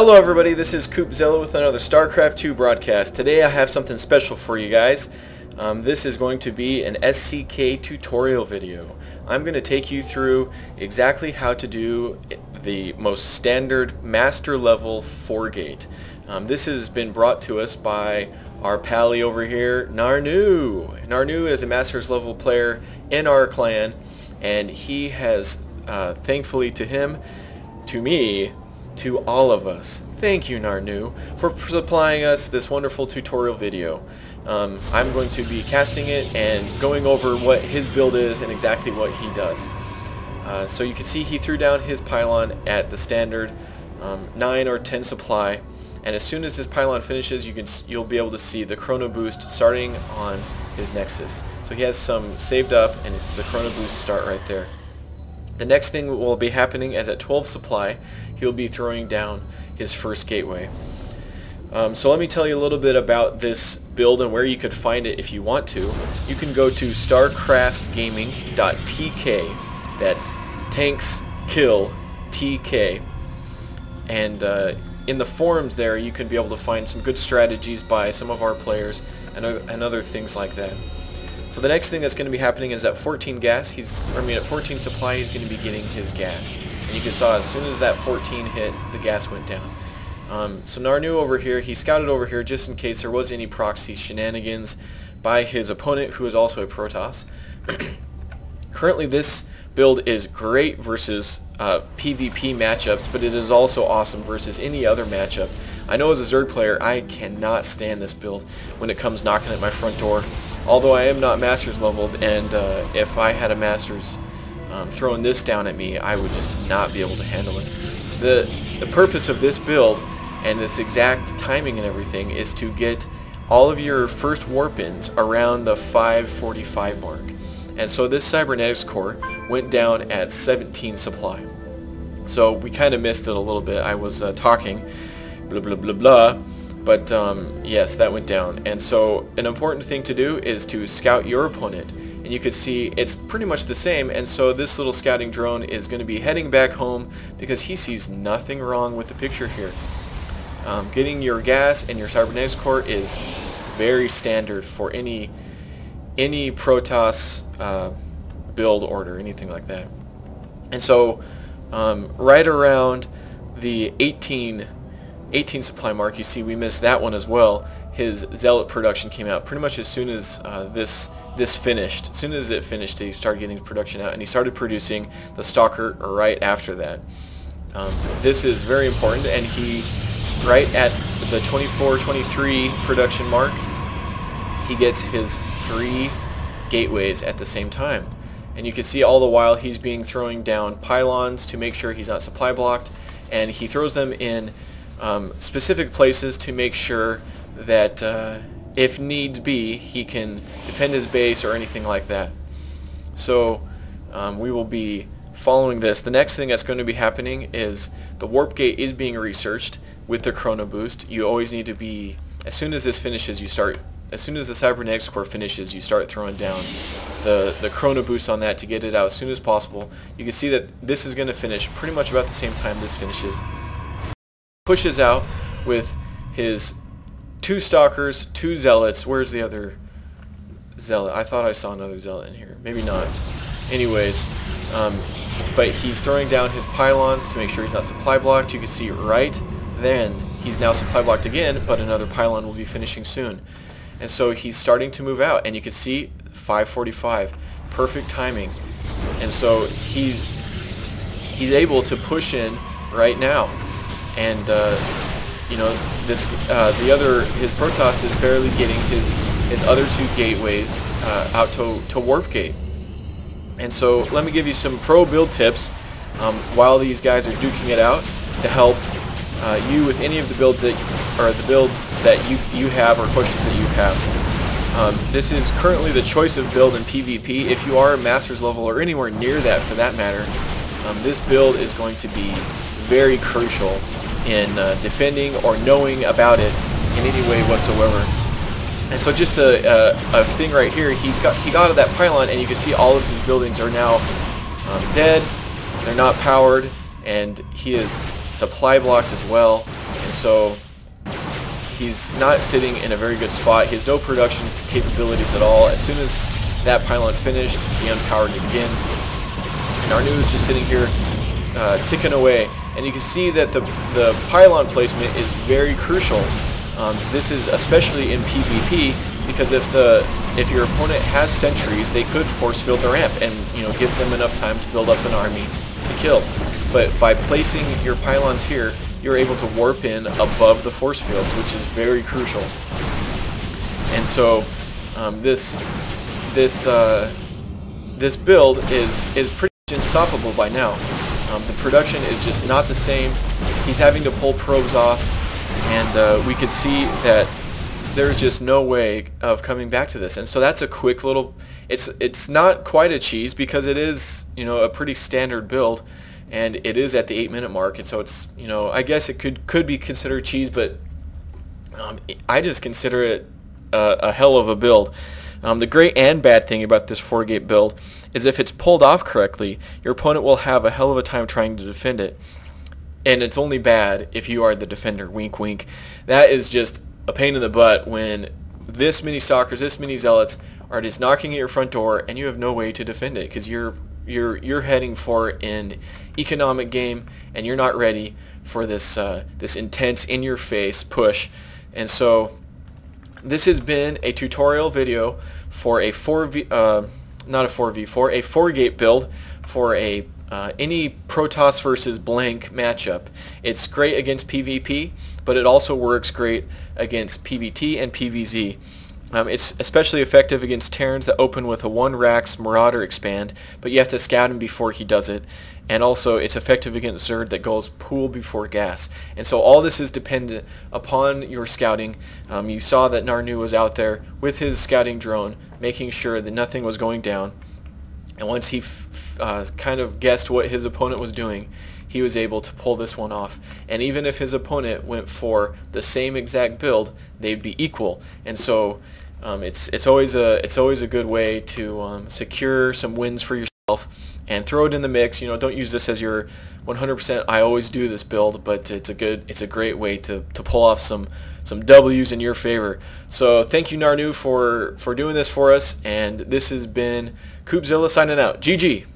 Hello everybody, this is Koopzilla with another StarCraft 2 broadcast. Today I have something special for you guys. This is going to be an SCK tutorial video. I'm going to take you through exactly how to do the most standard master level 4-gate. This has been brought to us by our pally over here, Narnu. Narnu is a master's level player in our clan, and he has, thankfully to him, to me, to all of us, thank you Narnu for supplying us this wonderful tutorial video. I'm going to be casting it and going over what his build is and exactly what he does. So you can see he threw down his pylon at the standard 9 or 10 supply, and as soon as this pylon finishes you'll be able to see the chrono boost starting on his nexus. So he has some saved up and the chrono boost start right there. The next thing will be happening is at 12 supply he'll be throwing down his first gateway. So let me tell you a little bit about this build and where you could find it if you want to. You can go to starcraftgaming.tk, that's tanks kill TK, and in the forums there you can be able to find some good strategies by some of our players and other things like that. So the next thing that's going to be happening is at 14 gas, at 14 supply he's going to be getting his gas. And you can saw as soon as that 14 hit, the gas went down. So Narnu over here, he scouted over here just in case there was any proxy shenanigans by his opponent, who is also a Protoss. Currently this build is great versus PvP matchups, but it is also awesome versus any other matchup. I know as a Zerg player, I cannot stand this build when it comes knocking at my front door. Although I am not Masters leveled, and if I had a Masters throwing this down at me, I would just not be able to handle it. The purpose of this build and this exact timing and everything is to get all of your first warp-ins around the 545 mark. And so this cybernetics core went down at 17 supply. So we kind of missed it a little bit. I was talking, blah blah blah blah. But yes, that went down. And so an important thing to do is to scout your opponent. And you can see it's pretty much the same. And so this little scouting drone is going to be heading back home because he sees nothing wrong with the picture here. Getting your gas and your cybernetics core is very standard for any Protoss build order, anything like that. And so right around the 18 supply mark, you see we missed that one as well. His zealot production came out pretty much as soon as this finished. As soon as it finished, he started getting production out, and he started producing the stalker right after that. This is very important, and he, right at the 24-23 production mark, he gets his 3 gateways at the same time. And you can see all the while he's throwing down pylons to make sure he's not supply blocked, and he throws them in specific places to make sure that if needs be he can defend his base or anything like that. So we will be following this. The next thing that's going to be happening is the warp gate is being researched with the chrono boost. You always need to be, as soon as this finishes, as soon as the cybernetics core finishes, you start throwing down the chrono boost on that to get it out as soon as possible. You can see that this is going to finish pretty much about the same time this finishes. Pushes out with his 2 stalkers, 2 zealots. Where's the other zealot? I thought I saw another zealot in here. Maybe not. Anyways, but he's throwing down his pylons to make sure he's not supply blocked. You can see right then he's now supply blocked again, but another pylon will be finishing soon. And so he's starting to move out, and you can see 545. Perfect timing. And so he's able to push in right now. And you know, this his Protoss is barely getting his other 2 gateways out to warp gate. And so let me give you some pro build tips while these guys are duking it out to help you with any of the builds that you have or questions that you have. This is currently the choice of build in PvP. If you are a Masters level or anywhere near that for that matter, this build is going to be very crucial in defending or knowing about it in any way whatsoever. And so just a thing right here, he got out of that pylon, and you can see all of his buildings are now dead, they're not powered, and he is supply blocked as well. and so he's not sitting in a very good spot. He has no production capabilities at all. As soon as that pylon finished, he unpowered it again. And Narnu is just sitting here ticking away. And you can see that the pylon placement is very crucial. This is especially in PvP, because if your opponent has sentries, they could force field the ramp and give them enough time to build up an army to kill. But by placing your pylons here, you're able to warp in above the force fields, which is very crucial. And so this build is pretty much unstoppable by now. The production is just not the same. He's having to pull probes off, and we could see that there's just no way of coming back to this. And so that's a quick little. It's not quite a cheese, because it is a pretty standard build. And it is at the 8-minute mark, and so it's I guess it could be considered cheese, but I just consider it a hell of a build. The great and bad thing about this 4-gate build is if it's pulled off correctly, your opponent will have a hell of a time trying to defend it, and it's only bad if you are the defender. Wink, wink. That is just a pain in the butt when this many stalkers, this many zealots are just knocking at your front door, and you have no way to defend it because you're heading for an economic game, and you're not ready for this this intense in-your-face push. And so this has been a tutorial video for a 4-gate build for a any Protoss versus blank matchup. It's great against PvP, but it also works great against PvT and PvZ. It's especially effective against Terrans that open with a 1-Rax Marauder expand, but you have to scout him before he does it. And also it's effective against Zerg that goes pool before gas. And so all this is dependent upon your scouting. You saw that Narnu was out there with his scouting drone, making sure that nothing was going down. And once he kind of guessed what his opponent was doing, he was able to pull this one off. And even if his opponent went for the same exact build, they'd be equal. And so it's always a good way to secure some wins for yourself and throw it in the mix. Don't use this as your 100% I always do this build, but it's a great way to pull off some W's in your favor. So thank you, Narnu, for doing this for us, and this has been Koopzilla signing out. GG.